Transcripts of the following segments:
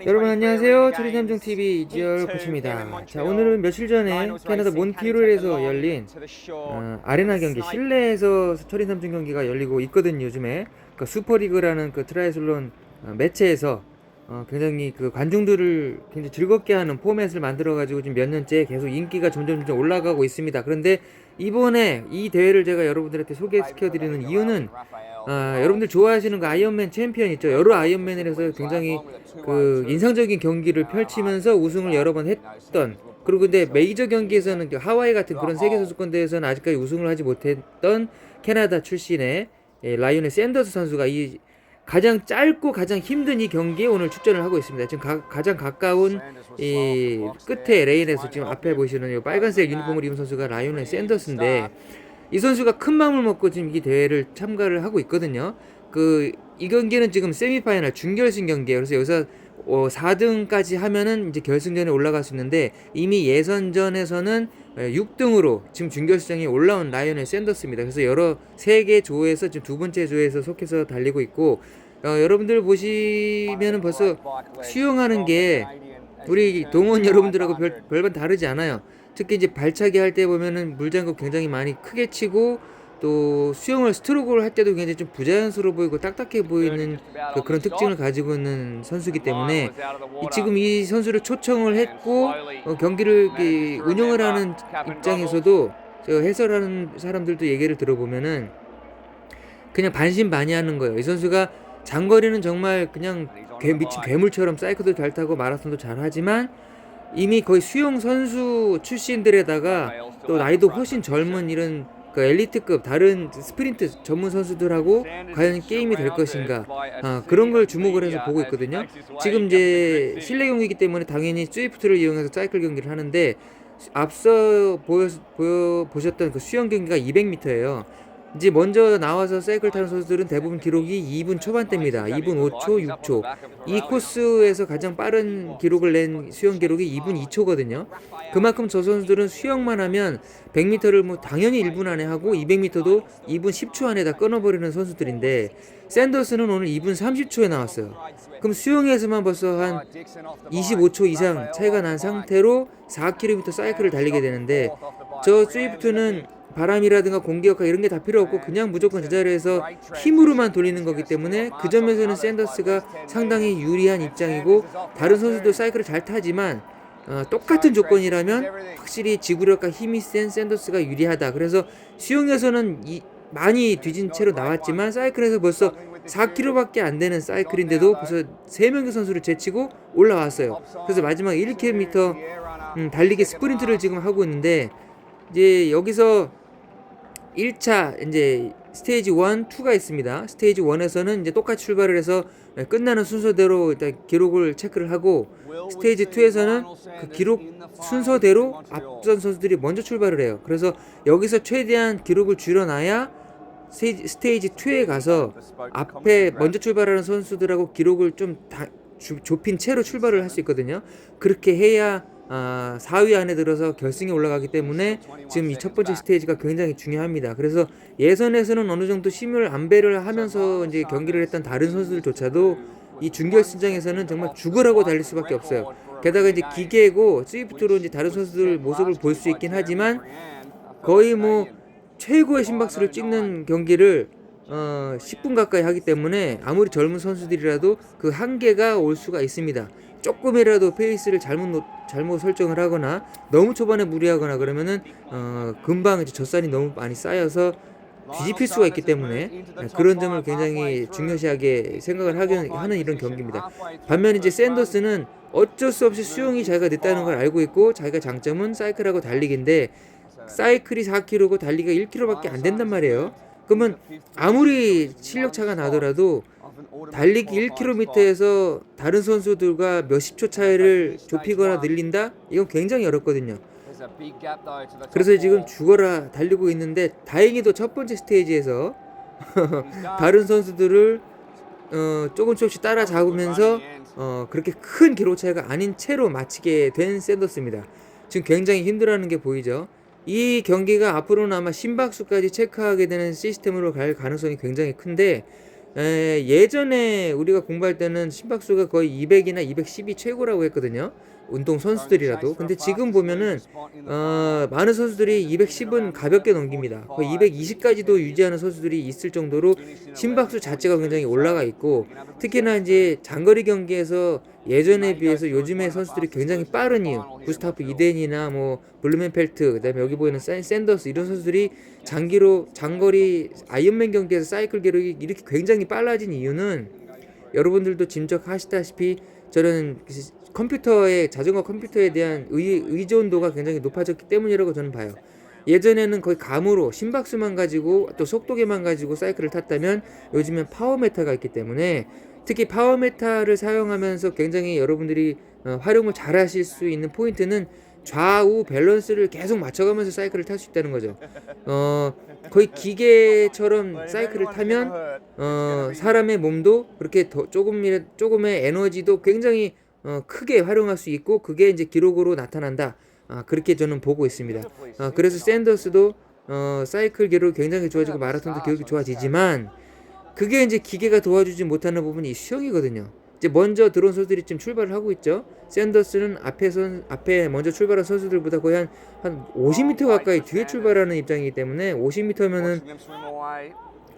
여러분 안녕하세요. 초리삼중TV 이지열 코치입니다. 자, 오늘은 며칠 전에 캐나다 몬트리올에서 열린 아레나 경기, 실내에서 초리삼중 경기가 열리고 있거든요. 요즘에 그 슈퍼리그라는 그 트라이슬론 매체에서 굉장히 그 관중들을 굉장히 즐겁게 하는 포맷을 만들어 가지고 지금 몇 년째 계속 인기가 점점 올라가고 있습니다. 그런데 이번에 이 대회를 제가 여러분들한테 소개시켜 드리는 이유는 여러분들 좋아하시는 그 아이언맨 챔피언 있죠. 여러 아이언맨에서 굉장히 그 인상적인 경기를 펼치면서 우승을 여러 번 했던, 그리고 근데 메이저 경기에서는 그 하와이 같은 그런 세계 선수권 대회에서는 아직까지 우승을 하지 못했던 캐나다 출신의 라이오넬 샌더스 선수가 이 가장 짧고 가장 힘든 이 경기에 오늘 출전을 하고 있습니다. 지금 가장 가까운 이 끝에 레인에서 지금 앞에 보시는 이 빨간색 유니폼을 입은 선수가 라이오넬 샌더스인데, 이 선수가 큰 마음을 먹고 지금 이 대회를 참가를 하고 있거든요. 이 경기는 지금 세미파이널 준결승 경기예요. 그래서 여기서 4등까지 하면은 이제 결승전에 올라갈 수 있는데, 이미 예선전에서는 6등으로 지금 준결승에 올라온 라이오넬 샌더스입니다. 그래서 여러 세 개 조에서 지금 두 번째 조에서 속해서 달리고 있고, 여러분들 보시면은 벌써 수영하는 게 우리 동원 여러분들하고 별반 다르지 않아요. 특히 이제 발차기 할 때 보면은 물장구 굉장히 많이 크게 치고, 또 수영을 스트로크를 할 때도 굉장히 좀 부자연스러워 보이고 딱딱해 보이는 그런 특징을 가지고 있는 선수이기 때문에 지금 이 선수를 초청을 했고, 경기를 운영을 하는 입장에서도 해설하는 사람들도 얘기를 들어보면은 그냥 반신반의하는 거예요. 이 선수가 장거리는 정말 그냥 미친 괴물처럼 사이클도 잘 타고 마라톤도 잘 하지만, 이미 거의 수영 선수 출신들에다가 또 나이도 훨씬 젊은 이런 그 엘리트급 다른 스프린트 전문 선수들하고 과연 게임이 될 것인가, 그런 걸 주목을 해서 보고 있거든요. 지금 이제 실내 경기이기 때문에 당연히 스위프트를 이용해서 사이클 경기를 하는데, 앞서 보셨던 그 수영 경기가 200m예요. 이제 먼저 나와서 사이클 타는 선수들은 대부분 기록이 2분 초반대입니다. 2분 5초, 6초. 이 코스에서 가장 빠른 기록을 낸 수영 기록이 2분 2초거든요. 그만큼 저 선수들은 수영만 하면 100m를 뭐 당연히 1분 안에 하고 200m도 2분 10초 안에 다 끊어버리는 선수들인데, 샌더스는 오늘 2분 30초에 나왔어요. 그럼 수영에서만 벌써 한 25초 이상 차이가 난 상태로 4km 사이클을 달리게 되는데, 저 스위프트는 바람이라든가 공기역학 이런 게 다 필요 없고 그냥 무조건 제자리에서 힘으로만 돌리는 거기 때문에 그 점에서는 샌더스가 상당히 유리한 입장이고, 다른 선수도 사이클을 잘 타지만 똑같은 조건이라면 확실히 지구력과 힘이 센 샌더스가 유리하다. 그래서 수영에서는 많이 뒤진 채로 나왔지만 사이클에서 벌써 4km밖에 안 되는 사이클인데도 벌써 3명의 선수를 제치고 올라왔어요. 그래서 마지막 1km 달리기 스프린트를 지금 하고 있는데, 이제 여기서 1차 이제 스테이지 1, 2가 있습니다. 스테이지 1에서는 이제 똑같이 출발을 해서 끝나는 순서대로 일단 기록을 체크를 하고, 스테이지 2에서는 그 기록 순서대로 앞선 선수들이 먼저 출발을 해요. 그래서 여기서 최대한 기록을 줄여놔야 스테이지 2에 가서 앞에 먼저 출발하는 선수들하고 기록을 좀 좁힌 채로 출발을 할 수 있거든요. 그렇게 해야 4위 안에 들어서 결승에 올라가기 때문에 지금 이 첫 번째 스테이지가 굉장히 중요합니다. 그래서 예선에서는 어느 정도 심을 안배를 하면서 이제 경기를 했던 다른 선수들조차도 이 준결승장에서는 정말 죽으라고 달릴 수밖에 없어요. 게다가 이제 기계고 스위프트로 이제 다른 선수들 모습을 볼 수 있긴 하지만, 거의 뭐 최고의 심박수를 찍는 경기를 10분 가까이 하기 때문에 아무리 젊은 선수들이라도 그 한계가 올 수가 있습니다. 조금이라도 페이스를 잘못 설정을 하거나 너무 초반에 무리하거나 그러면은 금방 이제 젖산이 너무 많이 쌓여서 뒤집힐 수가 있기 때문에 그런 점을 굉장히 중요시하게 생각을 하는 이런 경기입니다. 반면 이제 샌더스는 어쩔 수 없이 수영이 자기가 늦다는 걸 알고 있고, 자기가 장점은 사이클하고 달리기인데 사이클이 4km고 달리기가 1km밖에 안 된단 말이에요. 그러면 아무리 실력 차가 나더라도 달리기 1km에서 다른 선수들과 몇십 초 차이를 좁히거나 늘린다? 이건 굉장히 어렵거든요. 그래서 지금 죽어라 달리고 있는데, 다행히도 첫 번째 스테이지에서 다른 선수들을 조금씩 따라잡으면서 그렇게 큰 기록 차이가 아닌 채로 마치게 된 샌더스입니다. 지금 굉장히 힘들어하는 게 보이죠. 이 경기가 앞으로는 아마 심박수까지 체크하게 되는 시스템으로 갈 가능성이 굉장히 큰데, 예전에 우리가 공부할 때는 심박수가 거의 200이나 210이 최고라고 했거든요. 운동 선수들이라도. 근데 지금 보면은 많은 선수들이 210은 가볍게 넘깁니다. 거의 220까지도 유지하는 선수들이 있을 정도로 심박수 자체가 굉장히 올라가 있고, 특히나 이제 장거리 경기에서 예전에 비해서 요즘의 선수들이 굉장히 빠른 이유, 구스타프 이덴이나 뭐 블루멘펠트, 그다음에 여기 보이는 샌더스, 이런 선수들이 장거리 아이언맨 경기에서 사이클 기록이 이렇게 굉장히 빨라진 이유는 여러분들도 짐작하시다시피 저는 자전거 컴퓨터에 대한 의존도가 굉장히 높아졌기 때문이라고 저는 봐요. 예전에는 거의 감으로 심박수만 가지고 또 속도계만 가지고 사이클을 탔다면, 요즘엔 파워메타가 있기 때문에, 특히 파워메타를 사용하면서 굉장히 여러분들이 활용을 잘 하실 수 있는 포인트는 좌우 밸런스를 계속 맞춰가면서 사이클을 탈 수 있다는 거죠. 거의 기계처럼 사이클을 타면 사람의 몸도 그렇게 조금의 에너지도 굉장히 크게 활용할 수 있고, 그게 이제 기록으로 나타난다. 그렇게 저는 보고 있습니다. 그래서 샌더스도 사이클 기록이 굉장히 좋아지고 마라톤도 기록이 좋아지지만, 그게 이제 기계가 도와주지 못하는 부분이 수영이거든요. 이제 먼저 들어온 선수들이 지금 출발을 하고 있죠. 샌더스는 앞에 먼저 출발한 선수들보다 거의 한 50m 가까이 뒤에 출발하는 입장이기 때문에, 50m면은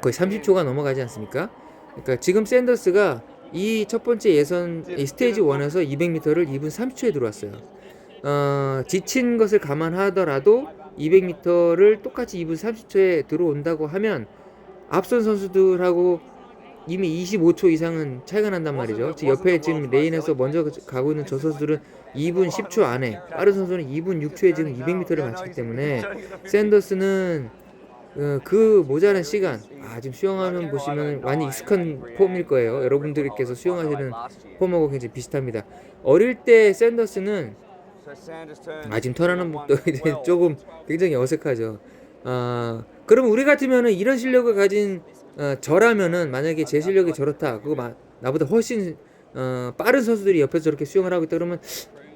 거의 30초가 넘어가지 않습니까? 그러니까 지금 샌더스가 이 첫 번째 이 스테이지 1에서 200m를 2분 30초에 들어왔어요. 지친 것을 감안하더라도 200m를 똑같이 2분 30초에 들어온다고 하면 앞선 선수들하고 이미 25초 이상은 차이가 난단 말이죠. 옆에 지금 레인에서 먼저 가고 있는 저 선수들은 2분 10초 안에, 빠른 선수는 2분 6초에 지금 200m를 마쳤기 때문에 샌더스는 그 모자란 시간, 지금 수영하면 보시면 많이 익숙한 폼일 거예요. 여러분들께서 수영하시는 폼하고 굉장히 비슷합니다. 어릴 때 샌더스는 지금 턴하는 법도 이제 조금 굉장히 어색하죠. 그럼 우리 같으면은 이런 실력을 가진 저라면은, 만약에 제 실력이 저렇다, 나보다 훨씬 빠른 선수들이 옆에서 저렇게 수영을 하고 있다 그러면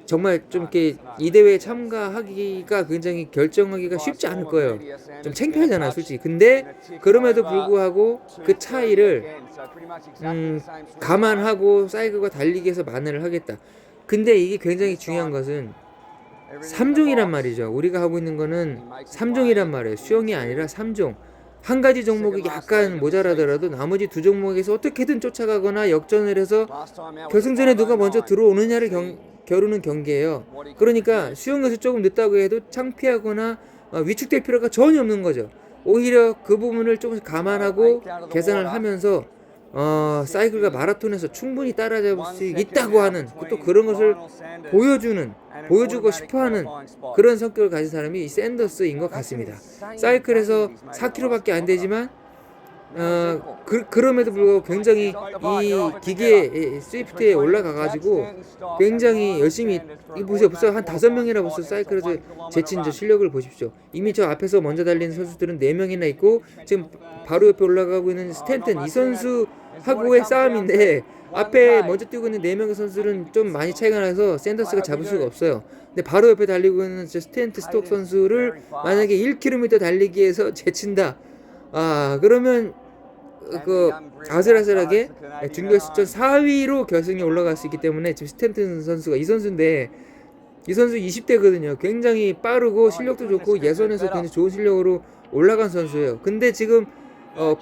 정말 좀 이렇게 이 대회에 참가하기가 굉장히 결정하기가 쉽지 않을 거예요. 좀 창피하잖아, 솔직히. 근데 그럼에도 불구하고 그 차이를 감안하고 사이클과 달리기에서 만회를 하겠다. 근데 이게 굉장히 중요한 것은 3종이란 말이죠. 우리가 하고 있는 거는 3종이란 말이에요. 수영이 아니라 3종. 한 가지 종목이 약간 모자라더라도 나머지 두 종목에서 어떻게든 쫓아가거나 역전을 해서 결승전에 누가 먼저 들어오느냐를 겨루는 경기예요. 그러니까 수영에서 조금 늦다고 해도 창피하거나 위축될 필요가 전혀 없는 거죠. 오히려 그 부분을 조금 감안하고 계산을 하면서 사이클과 마라톤에서 충분히 따라잡을 수 있다고 하는, 또 그런 것을 보여주고 싶어하는 그런 성격을 가진 사람이 이 샌더스인 것 같습니다. 사이클에서 4km밖에 안 되지만 그럼에도 불구하고 굉장히 이 기계 스위프트에 올라가가지고 굉장히 열심히, 보세요. 벌써 한 5명이나 벌써 사이클에서 제친 저 실력을 보십시오. 이미 저 앞에서 먼저 달리는 선수들은 4명이나 있고, 지금 바로 옆에 올라가고 있는 스탠튼, 이 선수하고의 싸움인데, 앞에 먼저 뛰고 있는 4명의 선수들은 좀 많이 차이가 나서 샌더스가 잡을 수가 없어요. 근데 바로 옆에 달리고 있는 저 스탠트 스톡 선수를 만약에 1km 달리기에서 제친다, 그러면 아슬아슬하게 준결승전 4위로 결승에 올라갈 수 있기 때문에, 지금 스탠튼 선수가 이 선수인데, 이 선수 20대거든요. 굉장히 빠르고 실력도 좋고 예선에서 굉장히 좋은 실력으로 올라간 선수예요. 근데 지금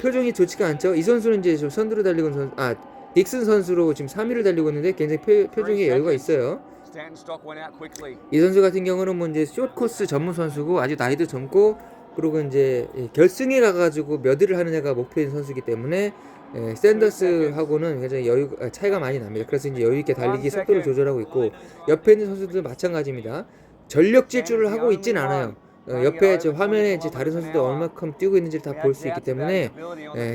표정이 좋지가 않죠. 이 선수는 이제 좀 선두로 달리고 있는 선수, 딕슨 선수로 지금 3위를 달리고 있는데 굉장히 표정에 여유가 있어요. 이 선수 같은 경우는 뭐 이제 숏코스 전문 선수고, 아주 나이도 젊고, 그리고 이제 결승에 가가지고 몇 위를 하느냐가 목표인 선수이기 때문에 샌더스하고는 굉장히 차이가 많이 납니다. 그래서 이제 여유 있게 달리기 속도를 조절하고 있고, 옆에 있는 선수들도 마찬가지입니다. 전력 질주를 하고 있진 않아요. 옆에 저 화면에 다른 선수들 얼마큼 뛰고 있는지를 다 볼 수 있기 때문에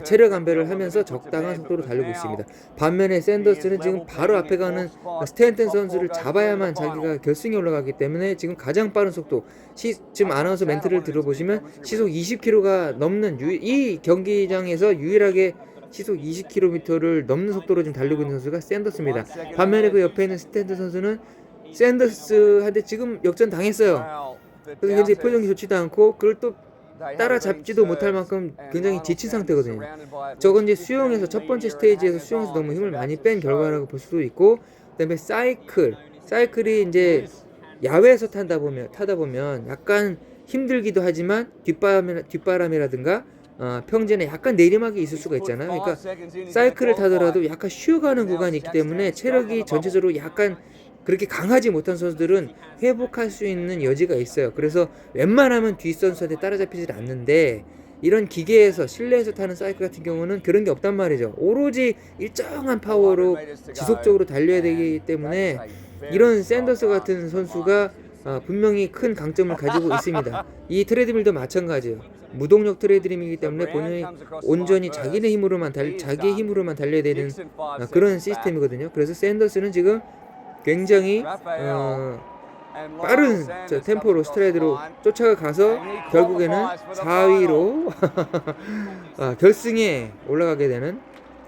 체력 안배를 하면서 적당한 속도로 달리고 있습니다. 반면에 샌더스는 지금 바로 앞에 가는 스탠튼 선수를 잡아야만 자기가 결승에 올라가기 때문에 지금 가장 빠른 속도, 지금 아나운서 멘트를 들어보시면 시속 20km가 넘는, 이 경기장에서 유일하게 시속 20km를 넘는 속도로 지금 달리고 있는 선수가 샌더스입니다. 반면에 그 옆에 있는 스탠튼 선수는 샌더스한테 지금 역전 당했어요. 그래서 굉장히 표정이 좋지도 않고, 그걸 또 따라잡지도 못할 만큼 굉장히 지친 상태거든요. 저건 이제 수영에서 첫 번째 스테이지에서 수영에서 너무 힘을 많이 뺀 결과라고 볼 수도 있고, 그다음에 사이클이 이제 야외에서 타다 보면 약간 힘들기도 하지만 뒷바람이라든가 평지에 약간 내리막이 있을 수가 있잖아요. 그러니까 사이클을 타더라도 약간 쉬어가는 구간이 있기 때문에 체력이 전체적으로 약간 그렇게 강하지 못한 선수들은 회복할 수 있는 여지가 있어요. 그래서 웬만하면 뒷 선수한테 따라잡히질 않는데, 이런 기계에서 실내에서 타는 사이클 같은 경우는 그런 게 없단 말이죠. 오로지 일정한 파워로 지속적으로 달려야 되기 때문에 이런 샌더스 같은 선수가 분명히 큰 강점을 가지고 있습니다. 이 트레드밀도 마찬가지예요. 무동력 트레드밀이기 때문에 본인이 온전히 자기의 힘으로만 달려야 되는 그런 시스템이거든요. 그래서 샌더스는 지금 굉장히 빠른 템포로 스트라이드로 쫓아가서 결국에는 4위로 결승에 올라가게 되는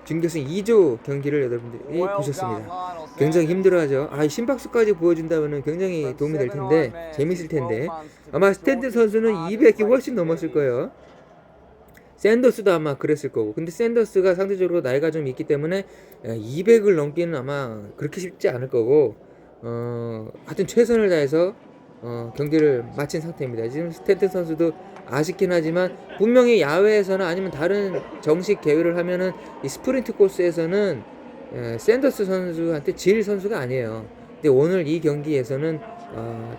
준결승 2조 경기를 여러분들이 보셨습니다. 굉장히 힘들어하죠. 심박수까지 보여준다면 굉장히 도움이 될 텐데, 재밌을 텐데, 아마 스탠드 선수는 200이 훨씬 넘었을 거예요. 샌더스도 아마 그랬을 거고. 근데 샌더스가 상대적으로 나이가 좀 있기 때문에 200을 넘기는 아마 그렇게 쉽지 않을 거고, 하여튼 최선을 다해서 경기를 마친 상태입니다. 지금 스탠튼 선수도 아쉽긴 하지만 분명히 야외에서나 아니면 다른 정식 대회를 하면은 이 스프린트 코스에서는 샌더스 선수한테 질 선수가 아니에요. 근데 오늘 이 경기에서는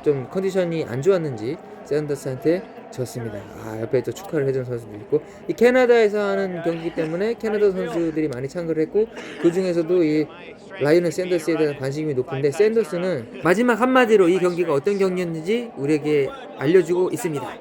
좀 컨디션이 안 좋았는지 샌더스한테 졌습니다. 옆에 또 축하를 해준 선수도 있고, 이 캐나다에서 하는 경기이기 때문에 캐나다 선수들이 많이 참가를 했고, 그 중에서도 이 라이언 샌더스에 대한 관심이 높은데, 샌더스는 마지막 한마디로 이 경기가 어떤 경기였는지 우리에게 알려주고 있습니다.